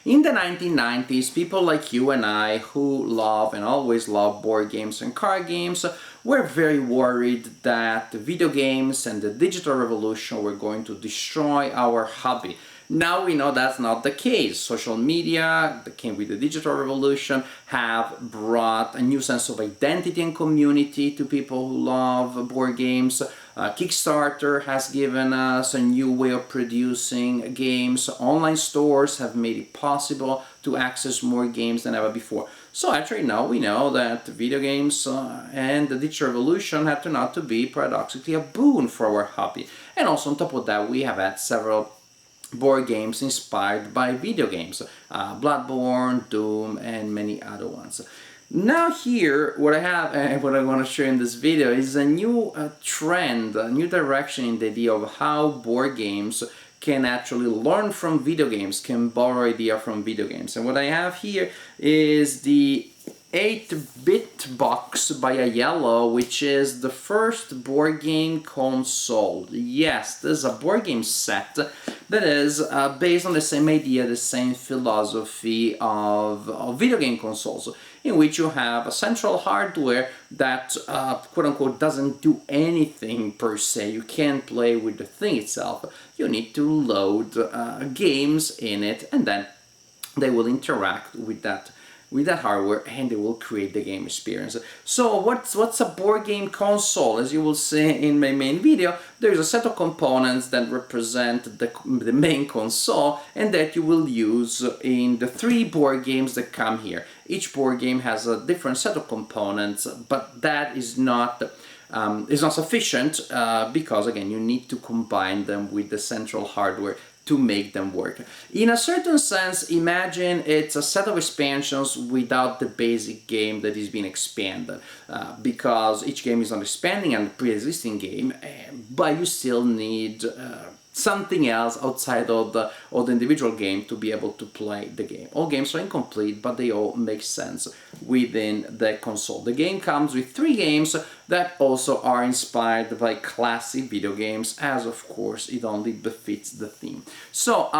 In the 1990s, people like you and I, who love and always love board games and card games, were very worried that the video games and the digital revolution were going to destroy our hobby. Now we know that's not the case. Social media that came with the digital revolution have brought a new sense of identity and community to people who love board games. Kickstarter has given us a new way of producing games. Online stores have made it possible to access more games than ever before. So actually now we know that video games and the digital revolution have turned out to be paradoxically a boon for our hobby. And also on top of that, we have had several board games inspired by video games, Bloodborne, Doom, and many other ones. Now here, what I have and what I want to show in this video is a new trend, a new direction in the idea of how board games can actually learn from video games, can borrow idea from video games. And what I have here is the 8-bit box by Aiello, which is the first board game console. Yes, this is a board game set that is based on the same idea, the same philosophy of video game consoles, in which you have a central hardware that quote-unquote doesn't do anything per se. You can't play with the thing itself. You need to load games in it, and then they will interact with that hardware, and they will create the game experience. So what's a board game console? As you will see in my main video, there's a set of components that represent the main console and that you will use in the 3 board games that come here. Each board game has a different set of components, but that is not sufficient because again you need to combine them with the central hardware to make them work. In a certain sense, imagine it's a set of expansions without the basic game that is being expanded, because each game is not expanding on the pre-existing game, but you still need something else outside of the individual game to be able to play the game. All games are incomplete, but they all make sense within the console. The game comes with 3 games that also are inspired by classic video games, as of course it only befits the theme. So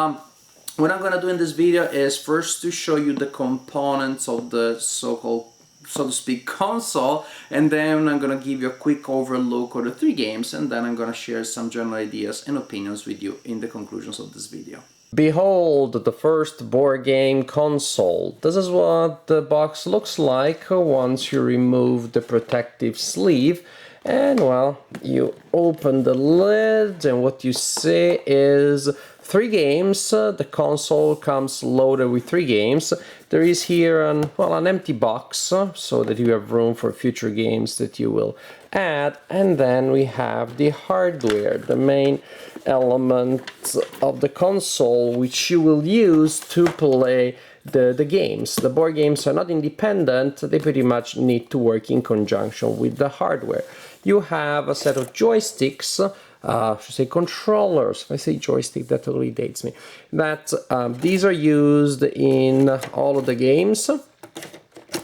what I'm gonna do in this video is first to show you the components of the so-called, so to speak, console, and then I'm gonna give you a quick overlook of the 3 games, and then I'm gonna share some general ideas and opinions with you in the conclusions of this video. Behold the first board game console. This is what the box looks like once you remove the protective sleeve, and well, you open the lid and what you see is 3 games. The console comes loaded with 3 games. There is here an empty box so that you have room for future games that you will add, and then we have the hardware, the main element of the console which you will use to play the games. The board games are not independent, they pretty much need to work in conjunction with the hardware. You have a set of joysticks, I should say controllers. If I say joystick, that totally dates me. These are used in all of the games,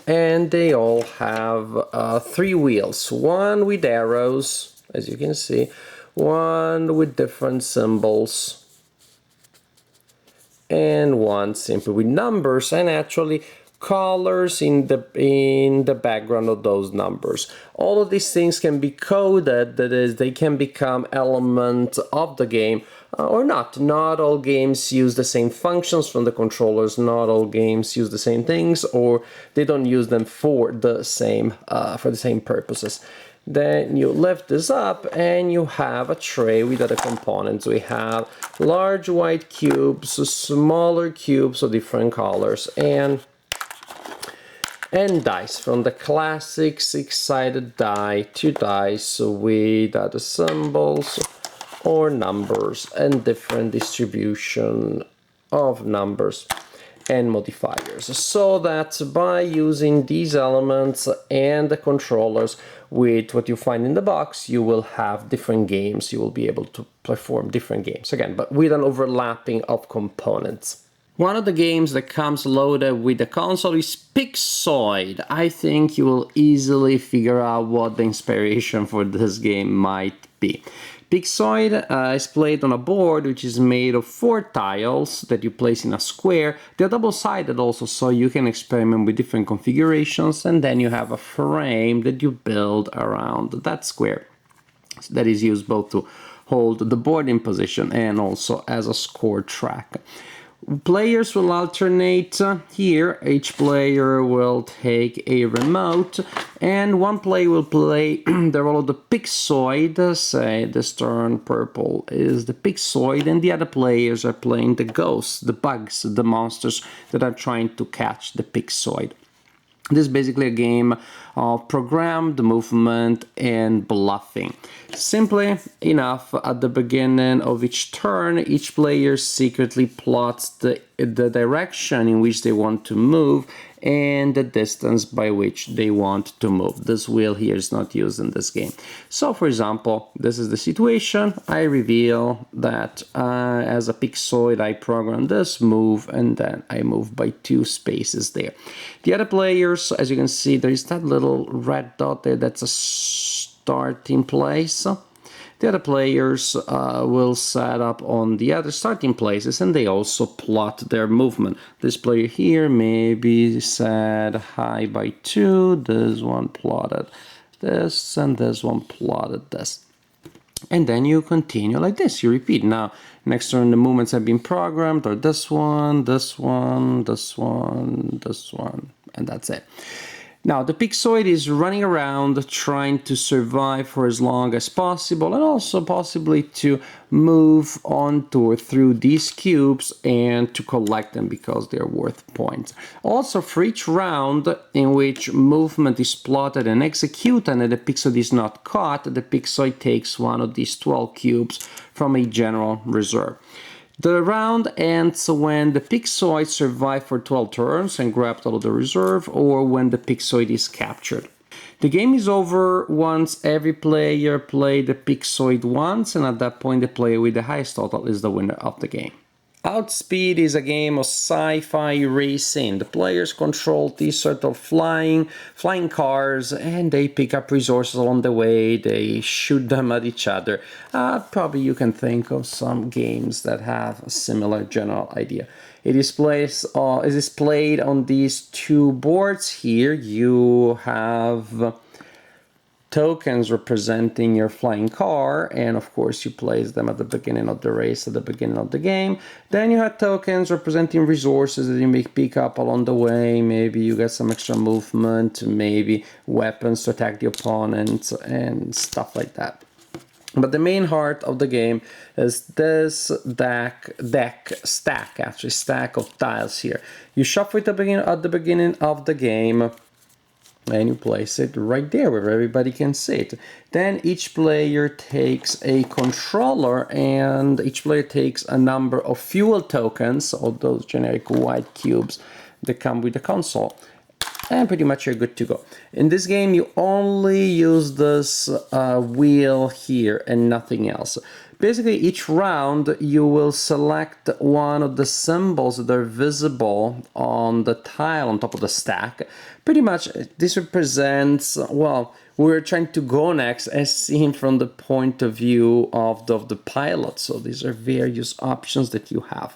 and they all have 3 wheels. One with arrows, as you can see, one with different symbols, and one simply with numbers, and actually colors in the background of those numbers. All of these things can be coded, that is, they can become elements of the game or not. Not all games use the same functions from the controllers, not all games use the same things, or they don't use them for the same purposes. Then you lift this up and you have a tray with other components. We have large white cubes, smaller cubes of different colors, and dice, from the classic 6-sided die to dice with other symbols or numbers and different distribution of numbers and modifiers, so that by using these elements and the controllers with what you find in the box, you will have different games. You will be able to perform different games, again, but with an overlapping of components. One of the games that comes loaded with the console is Pixoid. I think you will easily figure out what the inspiration for this game might be. Pixoid is played on a board which is made of 4 tiles that you place in a square. They're double-sided also, so you can experiment with different configurations, and then you have a frame that you build around that square. So that is used both to hold the board in position and also as a score track. Players will alternate here. Each player will take a remote, and one player will play the role of the Pixoid. Say this turn purple is the Pixoid, and the other players are playing the ghosts, the bugs, the monsters that are trying to catch the Pixoid. This is basically a game of programmed movement and bluffing. Simply enough, at the beginning of each turn, each player secretly plots the direction in which they want to move and the distance by which they want to move. This wheel here is not used in this game. So, for example, this is the situation. I reveal that as a Pixoid, I program this move, and then I move by 2 spaces there. The other players, as you can see, there is that little red dot there. That's a starting place. The other players will set up on the other starting places, and they also plot their movement. This player here maybe set high by 2, this one plotted this, and this one plotted this. And then you continue like this, you repeat. Now, next turn the movements have been programmed, or this one, this one, this one, this one, and that's it. Now, the Pixoid is running around trying to survive for as long as possible, and also possibly to move onto or through these cubes and to collect them because they're worth points. Also, for each round in which movement is plotted and executed and the Pixoid is not caught, the Pixoid takes one of these 12 cubes from a general reserve. The round ends when the Pixoid survives for 12 turns and grabs out of the reserve, or when the Pixoid is captured. The game is over once every player played the Pixoid once, and at that point the player with the highest total is the winner of the game. Outspeed is a game of sci-fi racing. The players control these sort of flying cars, and they pick up resources along the way. They shoot them at each other. Probably you can think of some games that have a similar general idea. It is played on these 2 boards here. You have tokens representing your flying car, and of course you place them at the beginning of the race, at the beginning of the game. Then you have tokens representing resources that you may pick up along the way. Maybe you get some extra movement, maybe weapons to attack the opponent, and stuff like that. But the main heart of the game is this stack of tiles here. You shuffle it at the beginning of the game, and you place it right there where everybody can see it. Then each player takes a controller, and each player takes a number of fuel tokens, or those generic white cubes that come with the console. And pretty much you're good to go. In this game, you only use this wheel here and nothing else. Basically, each round you will select one of the symbols that are visible on the tile on top of the stack. Pretty much this represents, well, we're trying to go next as seen from the point of view of the pilot. So these are various options that you have.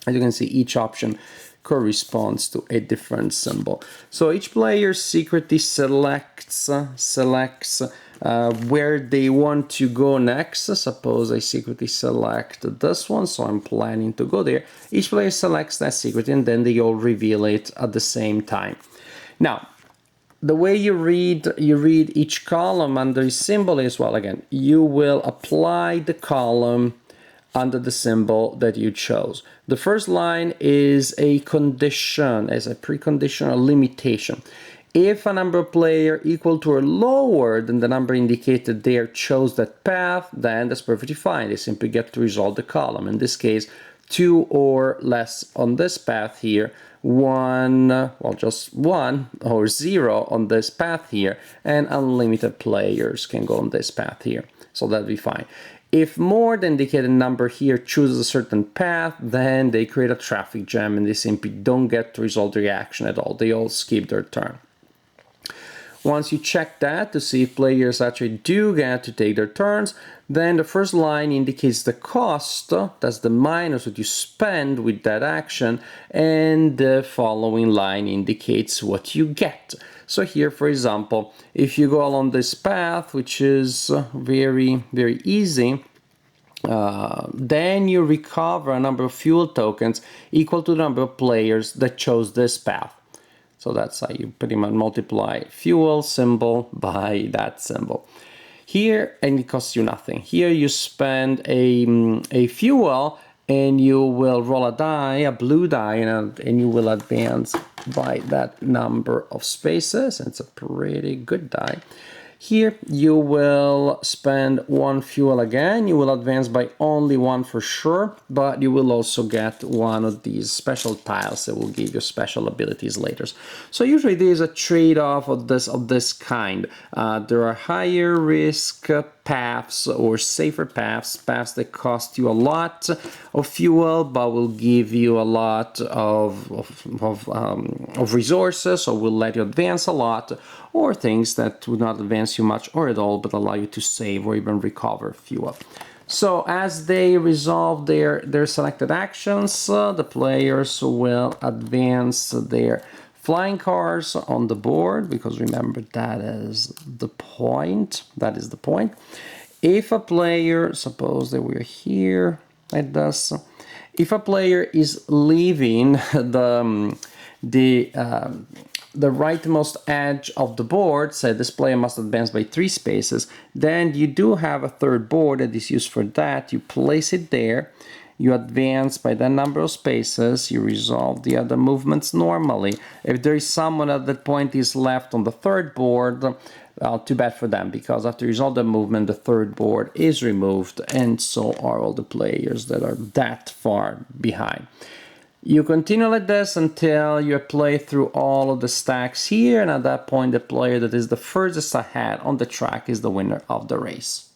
As you can see, each option corresponds to a different symbol. So each player secretly selects where they want to go next. Suppose I secretly select this one, so I'm planning to go there. Each player selects that secret, and then they all reveal it at the same time. Now, the way you read each column under a symbol is, well, again, you will apply the column under the symbol that you chose. The first line is a condition, as a precondition or limitation. If a number of players equal to or lower than the number indicated there chose that path, then that's perfectly fine. They simply get to resolve the column. In this case, 2 or less on this path here, 1, well, just 1 or 0 on this path here, and unlimited players can go on this path here. So that'll be fine. If more than the indicated number here chooses a certain path, then they create a traffic jam and they simply don't get to resolve the reaction at all. They all skip their turn. Once you check that to see if players actually do get to take their turns, then the first line indicates the cost, that's the minus what you spend with that action, and the following line indicates what you get. So here, for example, if you go along this path, which is very, very easy, then you recover a number of fuel tokens equal to the number of players that chose this path. So that's how you pretty much multiply fuel symbol by that symbol. Here, and it costs you nothing. Here you spend a fuel and you will roll a die, a blue die, and you will advance by that number of spaces. It's a pretty good die. Here you will spend one fuel again, you will advance by only one for sure, but you will also get one of these special tiles that will give you special abilities later. So usually there is a trade-off of this kind. There are higher risk paths or safer paths that cost you a lot of fuel but will give you a lot of resources, or will let you advance a lot, or things that would not advance you much or at all but allow you to save or even recover fuel. So as they resolve their selected actions, the players will advance their flying cars on the board, because remember, that is the point. If a player, suppose that we're here like this, if a player is leaving the rightmost edge of the board, say this player must advance by 3 spaces, then you do have a third board that is used for that. You place it there, you advance by that number of spaces, you resolve the other movements normally. If there is someone at that point is left on the third board, too bad for them, because after you resolve the movement, the third board is removed, and so are all the players that are that far behind. You continue like this until you play through all of the stacks here, and at that point the player that is the furthest ahead on the track is the winner of the race.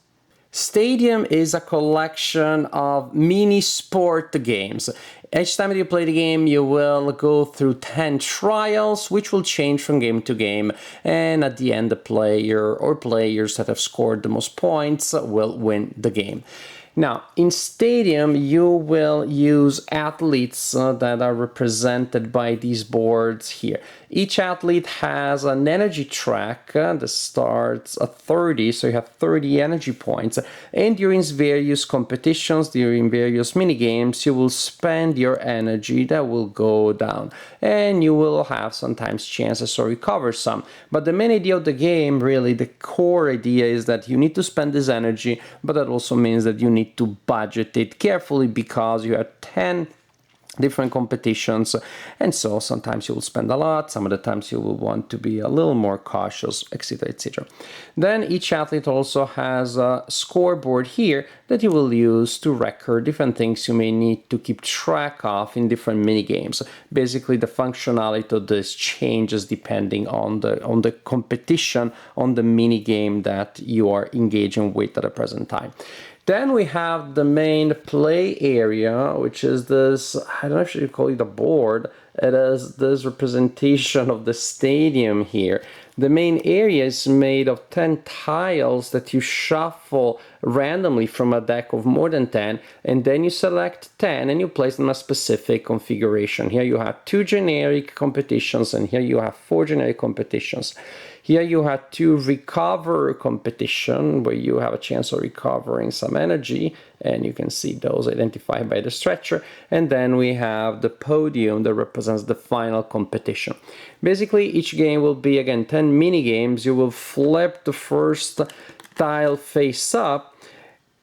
Stadium is a collection of mini sport games. Each time that you play the game, you will go through 10 trials, which will change from game to game, and at the end the player or players that have scored the most points will win the game. Now, in Stadium, you will use athletes that are represented by these boards here. Each athlete has an energy track that starts at 30, so you have 30 energy points. And during various competitions, during various mini games, you will spend your energy that will go down. And you will have sometimes chances to recover some. But the main idea of the game, really, the core idea is that you need to spend this energy, but that also means that you need to budget it carefully, because you have 10 different competitions, and so sometimes you will spend a lot, some of the times you will want to be a little more cautious, etc., etc. Then each athlete also has a scoreboard here that you will use to record different things you may need to keep track of in different mini games. Basically, the functionality of this changes depending on the competition, on the mini game that you are engaging with at the present time. Then we have the main play area, which is this, I don't know if you call it a board, it is this representation of the stadium here. The main area is made of 10 tiles that you shuffle randomly from a deck of more than 10, and then you select 10 and you place them in a specific configuration. Here you have 2 generic competitions, and here you have 4 generic competitions. Here you have 2 recover competition, where you have a chance of recovering some energy, and you can see those identified by the stretcher. And then we have the podium that represents the final competition. Basically, each game will be, again, 10 mini games. You will flip the first tile face up.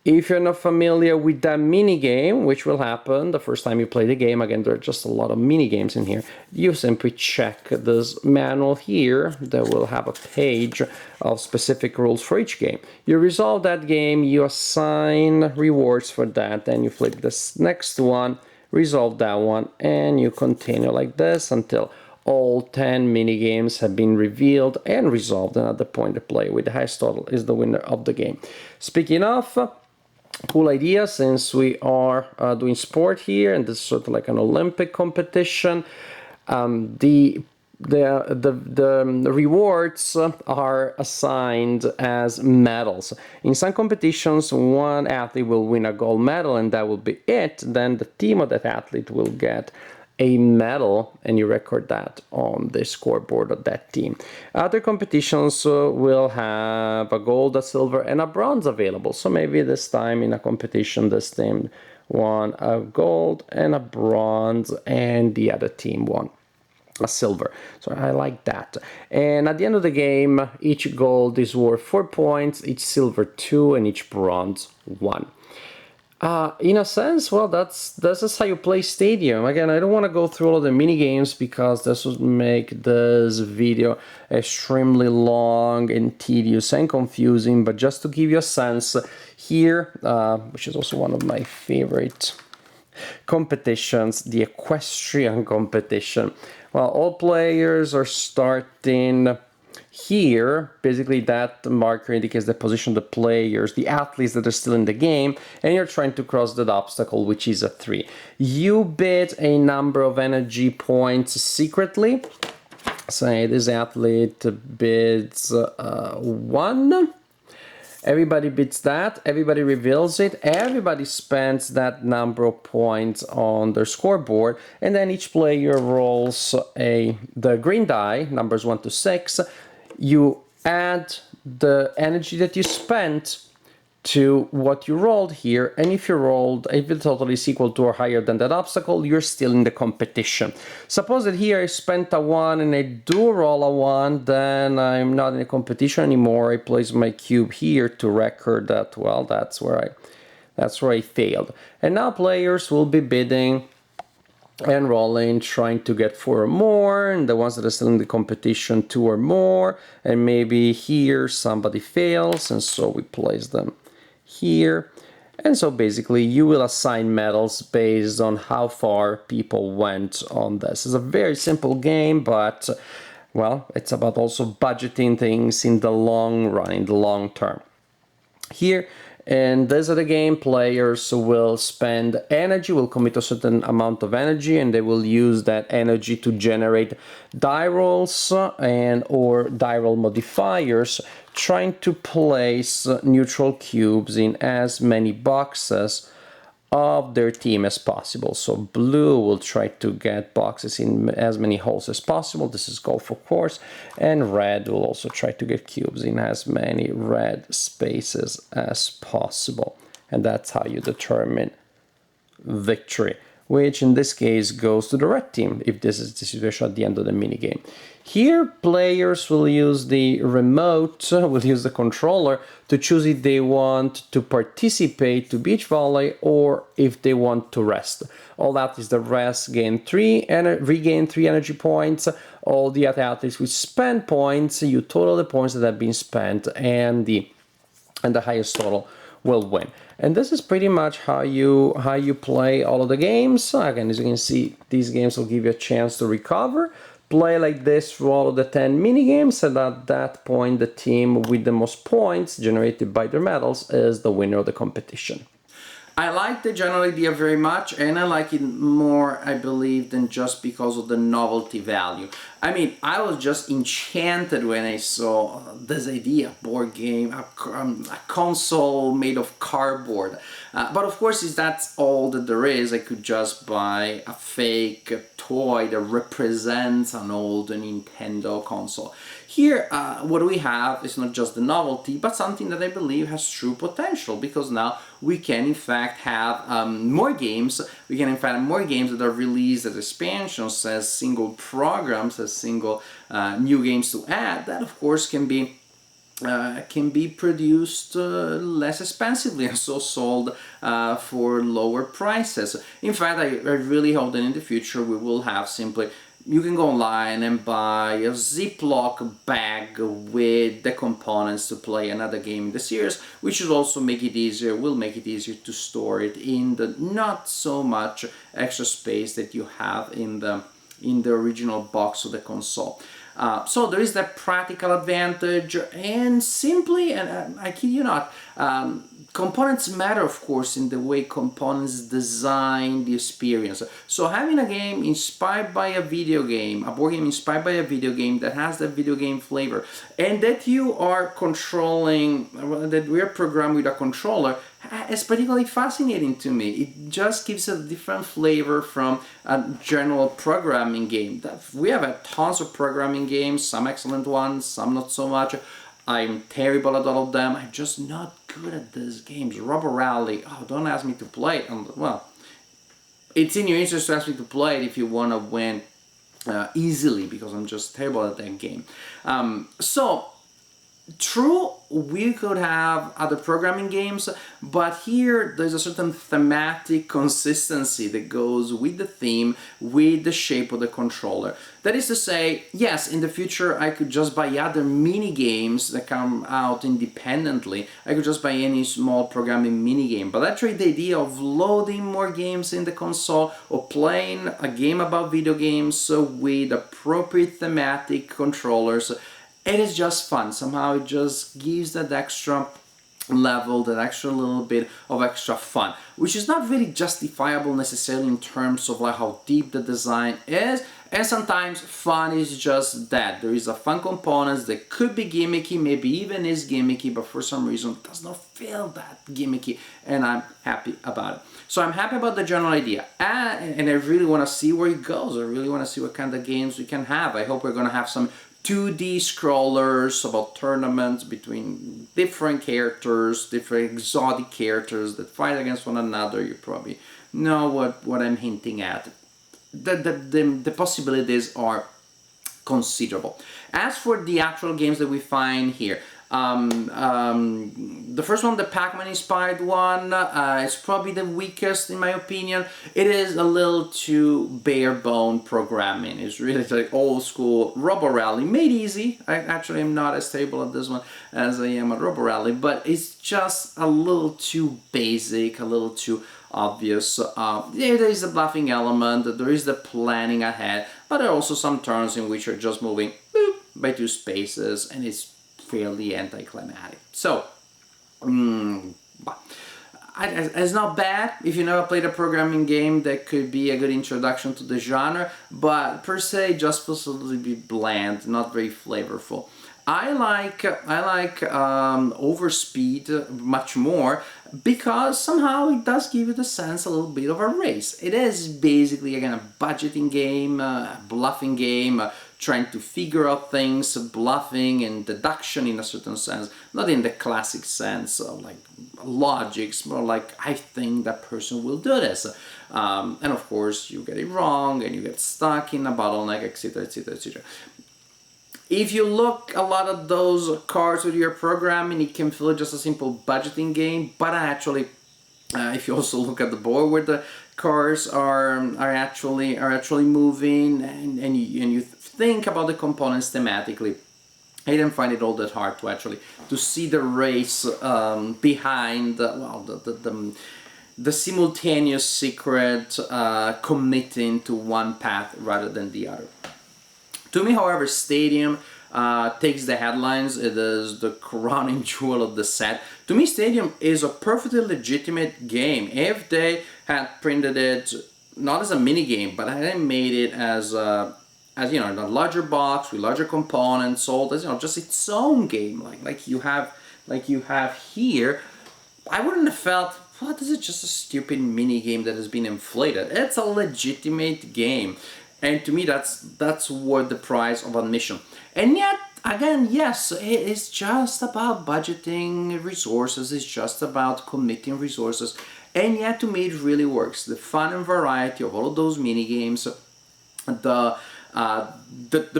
If you're not familiar with that mini game, which will happen the first time you play the game, again, there are just a lot of mini games in here, you simply check this manual here that will have a page of specific rules for each game. You resolve that game, you assign rewards for that, then you flip this next one, resolve that one, and you continue like this until all 10 mini games have been revealed and resolved, and at the point the player with the highest total is the winner of the game. Speaking of cool idea, since we are doing sport here, and this is sort of like an Olympic competition, the the rewards are assigned as medals. In some competitions, one athlete will win a gold medal and that will be it. Then the team of that athlete will get a medal, and you record that on the scoreboard of that team. Other competitions will have a gold, a silver, and a bronze available. So maybe this time in a competition, this team won a gold and a bronze, and the other team won a silver. So I like that. And at the end of the game, each gold is worth 4 points, each silver 2, and each bronze 1. In a sense, well, this is how you play Stadium. Again, I don't want to go through all of the mini games because this would make this video extremely long and tedious and confusing. But just to give you a sense, here, which is also one of my favorite competitions, the equestrian competition. Well, all players are starting here. Basically, that marker indicates the position of the players, the athletes that are still in the game, and you're trying to cross that obstacle, which is a 3. You bid a number of energy points secretly. Say this athlete bids 1. Everybody bids that, everybody reveals it, everybody spends that number of points on their scoreboard, and then each player rolls the green die, numbers 1 to 6. You add the energy that you spent to what you rolled here, and if the total is equal to or higher than that obstacle, you're still in the competition. Suppose that here I spent a 1 and I do roll a 1, then I'm not in a competition anymore. I place my cube here to record that, well, that's where I failed. And now players will be bidding and rolling, trying to get 4 or more, and the ones that are still in the competition 2 or more, and maybe here somebody fails, and so we place them here. And so basically you will assign medals based on how far people went on this. It's a very simple game, but well, it's about also budgeting things in the long run, in the long term. Here, and this is the game, players will spend energy, will commit a certain amount of energy, and they will use that energy to generate die rolls and or die roll modifiers, trying to place neutral cubes in as many boxes of their team as possible. So blue will try to get boxes in as many holes as possible. This is golf, of course. And red will also try to get cubes in as many red spaces as possible. And that's how you determine victory, which in this case goes to the red team if this is the situation at the end of the minigame. Here, players will use the remote, will use the controller to choose if they want to participate to beach volley or if they want to rest. All that is the rest, regain 3 energy points. All the other athletes will spend points, you total the points that have been spent, and the highest total will win. And this is pretty much how you play all of the games. Again, as you can see, these games will give you a chance to recover. Play like this through all of the 10 mini games, and at that point the team with the most points generated by their medals is the winner of the competition. I like the general idea very much, and I like it more, I believe, than just because of the novelty value. I mean, I was just enchanted when I saw this idea, board game, a console made of cardboard. But of course, if that's all that there is, I could just buy a fake toy that represents an old Nintendo console. Here, what we have is not just the novelty, but something that I believe has true potential, because now we can in fact have more games. We can in fact have more games that are released as expansions, as single programs, as single new games to add. That of course can be produced less expensively and so sold for lower prices. In fact, I really hope that in the future we will have simply, you can go online and buy a Ziploc bag with the components to play another game in the series, which will also make it easier, to store it in the not so much extra space that you have in the original box of the console. So there is that practical advantage, and simply, and I kid you not, components matter, of course, in the way components design the experience. So having a game inspired by a video game, a board game inspired by a video game that has that video game flavor, and that you are controlling, that we are programmed with a controller, is particularly fascinating to me. It just gives a different flavor from a general programming game. We have tons of programming games, some excellent ones, some not so much. I'm terrible at all of them. I'm just not good at these games. Rubber Rally, oh, don't ask me to play it. Well, it's in your interest to ask me to play it if you want to win easily, because I'm just terrible at that game. True, we could have other programming games, but here there's a certain thematic consistency that goes with the theme, with the shape of the controller. That is to say, yes, in the future I could just buy other mini games that come out independently. I could just buy any small programming mini game, but actually the idea of loading more games in the console or playing a game about video games with appropriate thematic controllers, it is just fun. Somehow it just gives that extra level, that extra little bit of extra fun, which is not really justifiable necessarily in terms of like how deep the design is. And sometimes fun is just that. There is a fun component that could be gimmicky, maybe even is gimmicky, but for some reason does not feel that gimmicky, and I'm happy about it. So I'm happy about the general idea, and I really want to see where it goes. I really want to see what kind of games we can have. I hope we're going to have some 2D scrollers about tournaments between different characters, different exotic characters that fight against one another. You probably know what I'm hinting at. The possibilities are considerable. As for the actual games that we find here, the first one, the Pac-Man inspired one, is probably the weakest in my opinion. It is a little too bare bone programming. It's really like old school Robo Rally, made easy. I actually am not as stable at this one as I am at Robo Rally, but it's just a little too basic, a little too obvious. Yeah, there is the bluffing element, there is the planning ahead, but there are also some turns in which you're just moving boop, by 2 spaces, and it's fairly anticlimactic. So, it's not bad. If you never played a programming game, that could be a good introduction to the genre, but per se just feels a little bit bland, not very flavorful. I like Outspeed much more, because somehow it does give you the sense a little bit of a race. It is basically again a budgeting game, a bluffing game, trying to figure out things, bluffing and deduction in a certain sense, not in the classic sense of like logics, more like I think that person will do this. And of course you get it wrong and you get stuck in a bottleneck, etc, etc, etc. If you look a lot at those cards with your programming, it can feel just a simple budgeting game, but actually, if you also look at the board where the cards are actually moving, and you think about the components thematically, I didn't find it all that hard to see the race behind the simultaneous secret committing to one path rather than the other. To me, however, Stadium takes the headlines. It is the crowning jewel of the set. To me, Stadium is a perfectly legitimate game. If they had printed it not as a mini game, but had made it as you know, in a larger box with larger components, sold as, you know, just its own game, like you have here, I wouldn't have felt, what, this is just a stupid mini game that has been inflated. It's a legitimate game. And to me, that's worth the price of admission. And yet, again, yes, it is just about budgeting resources. It's just about committing resources. And yet, to me, it really works. The fun and variety of all of those mini games, the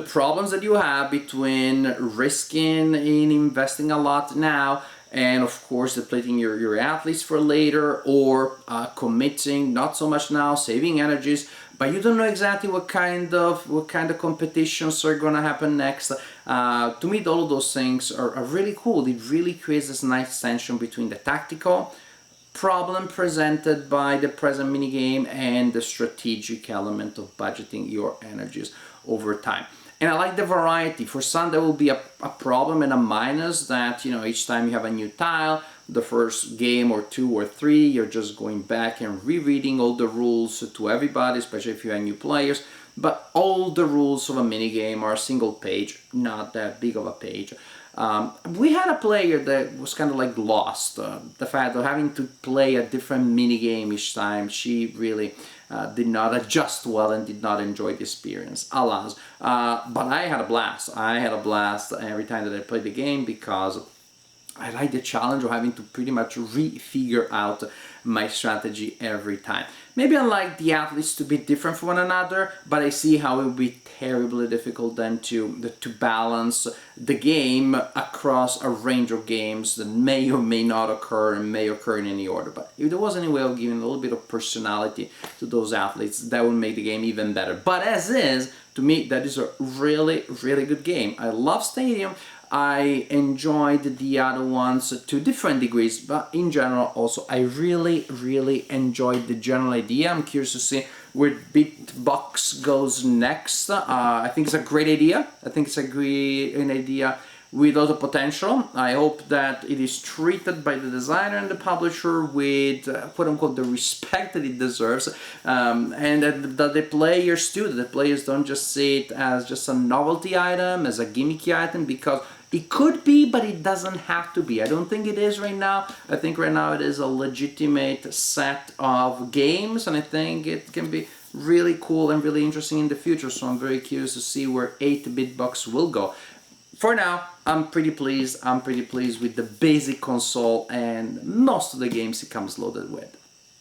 problems that you have between risking in investing a lot now, and of course depleting your athletes for later, or committing not so much now, saving energies, but you don't know exactly what kind of competitions are gonna happen next. To me, all of those things are really cool. It really creates this nice tension between the tactical problem presented by the present minigame and the strategic element of budgeting your energies over time. And I like the variety. For some, there will be a problem and a minus that, you know, each time you have a new tile, the first game or two or three, you're just going back and rereading all the rules to everybody, especially if you have new players. But all the rules of a minigame are single page, not that big of a page. We had a player that was kind of like lost. The fact of having to play a different minigame each time, she really did not adjust well and did not enjoy the experience, alas. But I had a blast. I had a blast every time that I played the game because I like the challenge of having to pretty much refigure out my strategy every time. Maybe I like the athletes to be different from one another, but I see how it would be terribly difficult then to balance the game across a range of games that may or may not occur and may occur in any order. But if there was any way of giving a little bit of personality to those athletes, that would make the game even better. But as is, to me, that is a really, really good game. I love Stadium. I enjoyed the other ones to different degrees, but in general also I really, really enjoyed the general idea. I'm curious to see where Beatbox goes next. I think it's a great idea. I think it's an idea with a lot of potential. I hope that it is treated by the designer and the publisher with quote-unquote the respect that it deserves, and that the players too, that the players don't just see it as just a novelty item, as a gimmicky item, because it could be, but it doesn't have to be. I don't think it is right now. I think right now it is a legitimate set of games, and I think it can be really cool and really interesting in the future. So I'm very curious to see where 8-bit Bucks will go. For now, I'm pretty pleased. I'm pretty pleased with the basic console and most of the games it comes loaded with.